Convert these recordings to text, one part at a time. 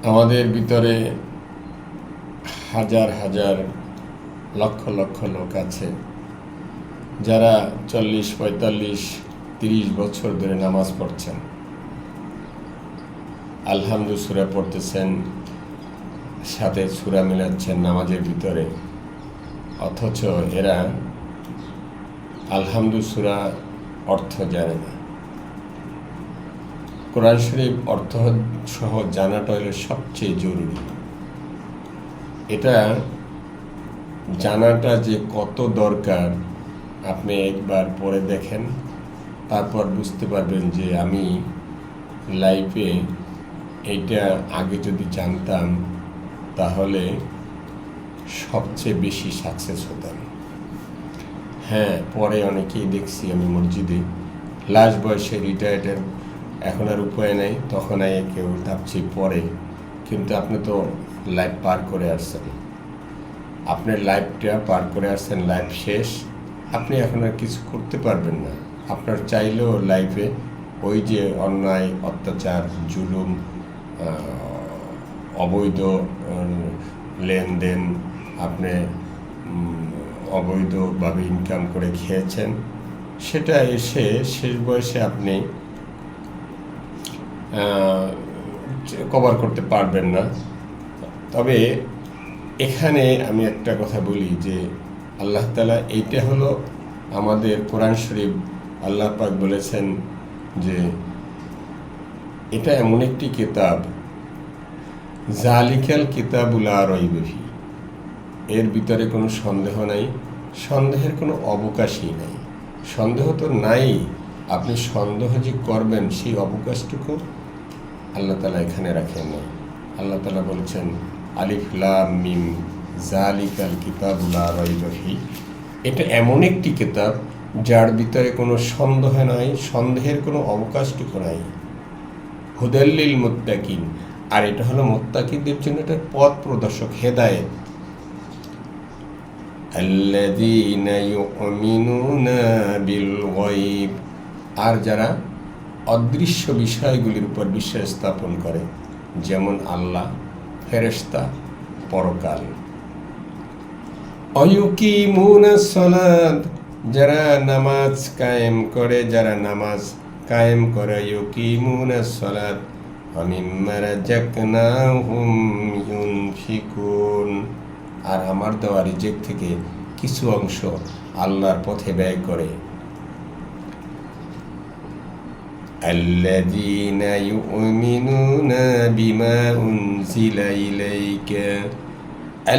আমাদের ভিতরে হাজার হাজার লক্ষ লক্ষ লোক আছে যারা 40, 45, 30 বছর ধরে নামাজ পড়ছেন, আলহামদু সূরা পড়তেছেন, সাথে সূরা মিলাচ্ছেন নামাজের ভিতরে, অথচ এরা আলহামদু সূরা অর্থ জানে না। কোরআন শরীফ অর্থ সহ জানাটা হলো সবচেয়ে জরুরি। এটা জানাটা যে কত দরকার আপনি একবার পড়ে দেখেন, তারপর বুঝতে পারবেন যে আমি লাইফে এইটা আগে যদি জানতাম তাহলে সবচেয়ে বেশি সাকসেস হতাম। হ্যাঁ, পরে অনেকেই দেখছি আমি মসজিদে লাস্ট বয়সে রিটায়ার্ডের, এখন আর উপায় নেই, তখন কেউ ভাবছি পরে, কিন্তু আপনি তো লাইফ পার করে আসছেন, আপনার লাইফটা পার করে আসছেন, লাইফ শেষ, আপনি এখন আর কিছু করতে পারবেন না। আপনার চাইলেও লাইফে ওই যে অন্যায়, অত্যাচার, জুলুম, অবৈধ লেনদেন, আপনি অবৈধভাবে ইনকাম করে খেয়েছেন, সেটা এসে শেষ বয়সে আপনি কভার করতে পারবেন না। তবে এখানে আমি একটা কথা বলি যে আল্লাহ তাআলা, এইটা হলো আমাদের কোরআন শরীফ, আল্লাহ পাক বলেছেন যে এটা এমন একটি কিতাব, জালিকাল কিতাবুল লা রাইবা ফীহি, এর ভিতরে কোনো সন্দেহ নাই, সন্দেহের কোনো অবকাশই নাই। সন্দেহ তো নাই, আপনি সন্দেহ যে করবেন সেই অবকাশটুকু আল্লাহ তাআলা এখানে রাখেন নাই। আল্লাহ তাআলা বলছেন আলিফ লাম মিম জালিকাল কিতাবুল লা রাইবা ফীহি, এটা এমন একটি কিতাব যার ভিতরে কোনো সন্দেহ নাই, সন্দেহের কোনো অবকাশটুকু নাই। হুদাল লিল মুত্তাকিন, আর এটা হলো মুত্তাকিদের জন্য একটা পথ প্রদর্শক, হেদায়েত। আল্লাযীনা ইউমিনুনা বিল গায়ব, আর যারা অদৃশ্য বিষয়গুলির উপর বিশ্বাস স্থাপন করে, যেমন আল্লাহ, ফেরেশতা, পরকাল। ওয়ায়ুকিমুনাস সালাত, যারা নামাজ কায়েম করে, ইউকিমুনাস সালাত ওয়া মিম্মা রাযাকনাহুম ইউনফিকুন, আর আমার দেওয়া রিজিক থেকে কিছু অংশ আল্লাহর পথে ব্যয় করে। আল্লাযীনা ইউমিনুনা বিমা উনজিলা ইলাইকা,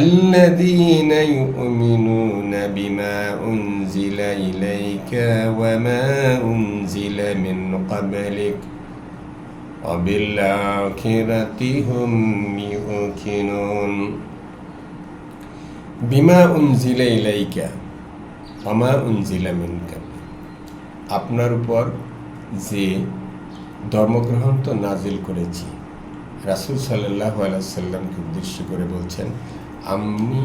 الذين يؤمنون بما أنزل إليك وما أنزل من قبلك وبالآخرة هم يوقنون। বিমা উনজিলা ইলাইকা ওয়ামা উনজিলা মিন কাবলিক, আপনার উপর যে ধর্মগ্রন্থ নাজিল করেছি, রাসূল সাল্লাল্লাহু আলাইহি সাল্লামকে উদ্দেশ্য করে বলছেন, আমি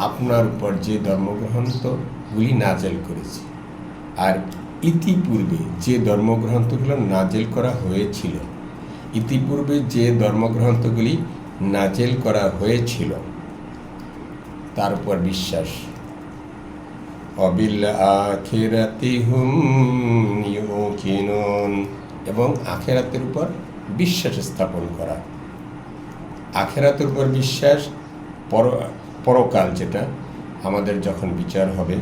আপনার উপর যে ধর্মগ্রন্থগুলি নাজেল করেছি, আর ইতিপূর্বে যে ধর্মগ্রন্থগুলো নাজেল করা হয়েছিল, তার উপর বিশ্বাস। অবিল আখিরাতি হুম ইউকিনুন, এবং আখিরাতের উপর বিশ্বাস স্থাপন করা। আখিরাতের উপর বিশ্বাস, পরকাল, যেটা আমাদের যখন বিচার হবে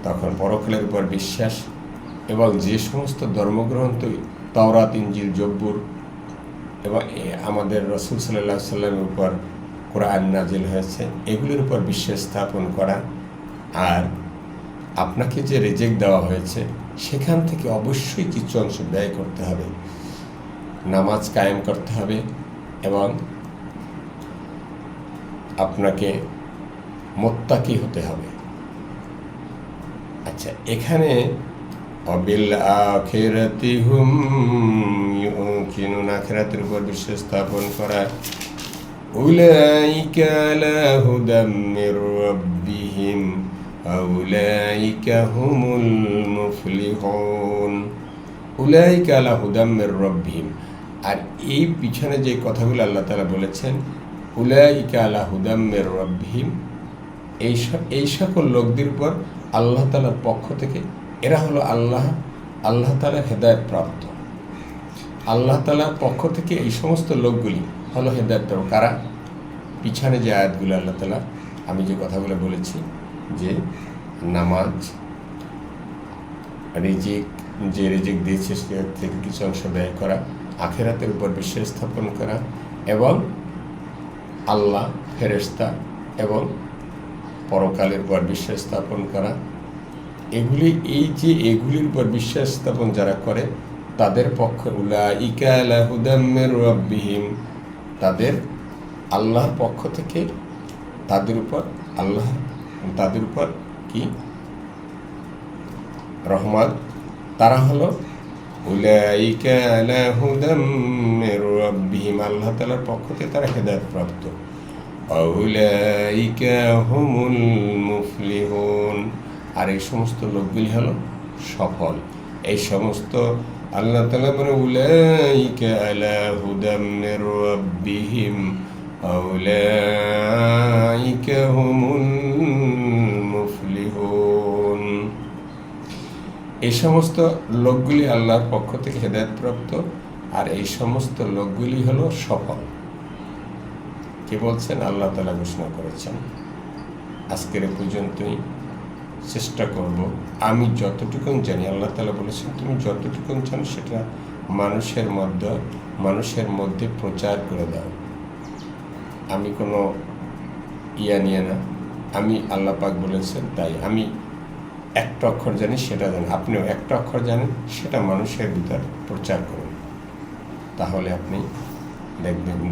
তখন পরকালের উপর বিশ্বাস, এবং যে সমস্ত ধর্মগ্রন্থ তাওরাত, ইনজিল, জব্বুর এবং আমাদের রাসূল সাল্লাল্লাহু আলাইহি সাল্লামের উপর কোরআন নাজিল হয়েছে, এগুলির উপর বিশ্বাস স্থাপন করা। আর আপনাকে যে রিজিক দেওয়া হয়েছে সেখান থেকে অবশ্যই কিছু অংশ ব্যয় করতে হবে, নামাজ কায়েম করতে হবে, এবং আপনাকে মুত্তাকি হতে হবে। আচ্ছা, এখানে অবিল আখিরাতি হুম ইউকিনুন, আখিরাতের উপর বিশ্বাস স্থাপন করা। উলাইকা আলা হুদাম মির রাব্বিহিম আউলাইকা হুমুল মুফলিহুন। উলাইকা আলা হুদাম মির রাব্বিহিম, আর এই পিছনে যে কথাগুলো আল্লাহ তাআলা বলেছেন, উলাইকা আলা হুদাম মির রাব্বিহিম, এই সকল লোকদের উপর আল্লাহ তাআলার পক্ষ থেকে, এরা হলো আল্লাহ তাআলার হেদায়েত প্রাপ্ত। আল্লাহ তাআলার পক্ষ থেকে এই সমস্ত লোকগুলি হলো হেদায়েত প্রাপ্ত। কারা? পিছনে যে আয়াতগুলো আল্লাহ তাআলা, আমি যে কথাগুলো বলেছি, যে নামাজ, রিজিক, যে রিজিক দিয়েছে সে থেকে কিছু অংশ ব্যয় করা, আখিরাতের উপর বিশ্বাস স্থাপন করা, এবং আল্লাহ, ফেরেশতা এবং পরকালের উপর বিশ্বাস স্থাপন করা, এগুলির উপর বিশ্বাস স্থাপন যারা করে তাদের পক্ষে উলাইকা আলা হুদাম মির রাব্বিহিম, তাদের আল্লাহর পক্ষ থেকে তাদের উপর কি রহমত। তারা হলো উলাইকা আলা হুদাম মির রাব্বিহিম, আল্লাহ তাআলার পক্ষ থেকে তারা হেদায়েত প্রাপ্ত। উলাইকা হুমুল মুফলিহুন, আর এই সমস্ত লোকগুলি হলো সফল। এই সমস্ত আল্লাহ তাআলা বলে উলাইকা আলা হুদাম মির রাব্বিহিম উলাইকা হুমুল মুফলিহুন। এই সমস্ত লোকগুলি আল্লাহর পক্ষ থেকে হেদায়েত প্রাপ্ত, আর এই সমস্ত লোকগুলি হলো সফল। কে বলছেন? আল্লাহ তাআলা ঘোষণা করেছেন। আজকের পর্যন্তই চেষ্টা করব, আমি যতটুকুন জানি, আল্লাহ তাআলা বলেছেন তুমি যতটুকুন জানো সেটা মানুষের মধ্যে প্রচার করে দাও। আমি কোনো নিয়ে না, আমি আল্লাহ পাক বলেছেন তাই আমি একটা অক্ষর জানি, সেটা জানি। আপনিও একটা অক্ষর জানেন, সেটা মানুষের ভিতর প্রচার করুন। তাহলে আপনি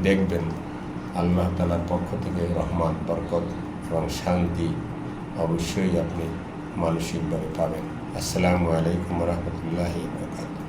দেখবেন আল্লাহ তাআলার পক্ষ থেকে রহমত, বরকত এবং শান্তি অবশ্যই আপনি মানসিকভাবে পাবেন। আসসালামু আলাইকুম ওয়া রাহমাতুল্লাহি ওয়া বারাকাতুহু।